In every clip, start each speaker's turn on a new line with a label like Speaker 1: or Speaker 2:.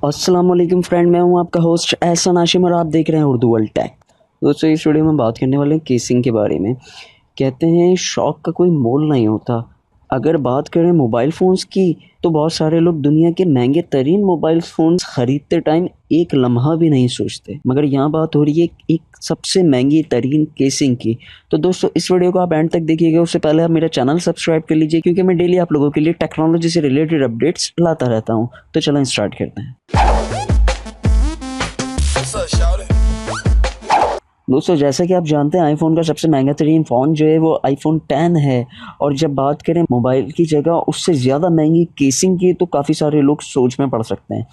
Speaker 1: अस्सलाम वालेकुम फ्रेंड, मैं हूं आपका होस्ट एहसन हाशिम और आप देख रहे हैं उर्दू वर्ल्ड टेक। दोस्तों, इस वीडियो में बात करने वाले हैं केसिंग के बारे में। कहते हैं शौक का कोई मोल नहीं होता। अगर बात करें मोबाइल फ़ोन्स की तो बहुत सारे लोग दुनिया के महंगे तरीन मोबाइल फ़ोन्स ख़रीदते टाइम एक लम्हा भी नहीं सोचते, मगर यहाँ बात हो रही है एक सबसे महंगी तरीन केसिंग की। तो दोस्तों, इस वीडियो को आप एंड तक देखिएगा। उससे पहले आप मेरा चैनल सब्सक्राइब कर लीजिए, क्योंकि मैं डेली आप लोगों के लिए टेक्नोलॉजी से रिलेटेड अपडेट्स लाता रहता हूँ। तो चलो स्टार्ट करते हैं। दोस्तों, जैसा कि आप जानते हैं आईफोन का सबसे महंगा तरीन फ़ोन जो है वो आईफोन 10 है। और जब बात करें मोबाइल की जगह उससे ज़्यादा महंगी केसिंग की तो काफ़ी सारे लोग सोच में पड़ सकते हैं।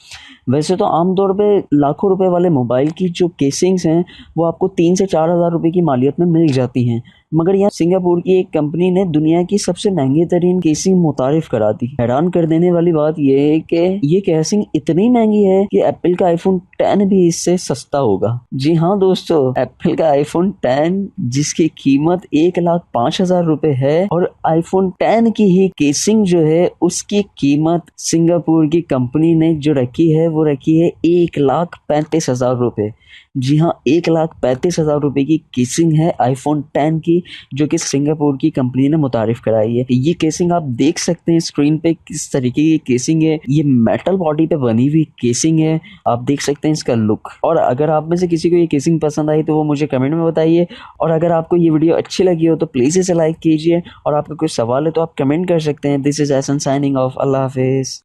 Speaker 1: वैसे तो आमतौर पे लाखों रुपए वाले मोबाइल की जो केसिंग्स हैं वो आपको 3 से 4 हज़ार रुपये की मालियत में मिल जाती हैं, मगर यहाँ सिंगापुर की एक कंपनी ने दुनिया की सबसे महंगी तरीन केसिंग मुतारिफ करा दी। हैरान कर देने वाली बात यह है कि ये केसिंग इतनी महंगी है कि एप्पल का आईफोन 10 भी इससे सस्ता होगा। जी हाँ दोस्तों, एप्पल का आईफोन 10 जिसकी कीमत 1,05,000 रुपए है और आईफोन 10 की ही केसिंग जो है उसकी कीमत सिंगापुर की कंपनी ने जो रखी है वो रखी है 1,35,000 रुपए। जी हाँ, 1,35,000 रुपए की केसिंग है आईफोन 10 की, जो कि सिंगापुर की कंपनी ने मुतारिफ कराई है। ये केसिंग आप देख सकते हैं स्क्रीन पे किस तरीके की केसिंग है। ये मेटल बॉडी पे बनी हुई केसिंग है, आप देख सकते हैं इसका लुक। और अगर आप में से किसी को ये केसिंग पसंद आई तो वो मुझे कमेंट में बताइए। और अगर आपको ये वीडियो अच्छी लगी हो तो प्लीज़ इसे लाइक कीजिए, और आपका कोई सवाल है तो आप कमेंट कर सकते हैं। This is Ehsan signing off. अल्लाह हाफिज़।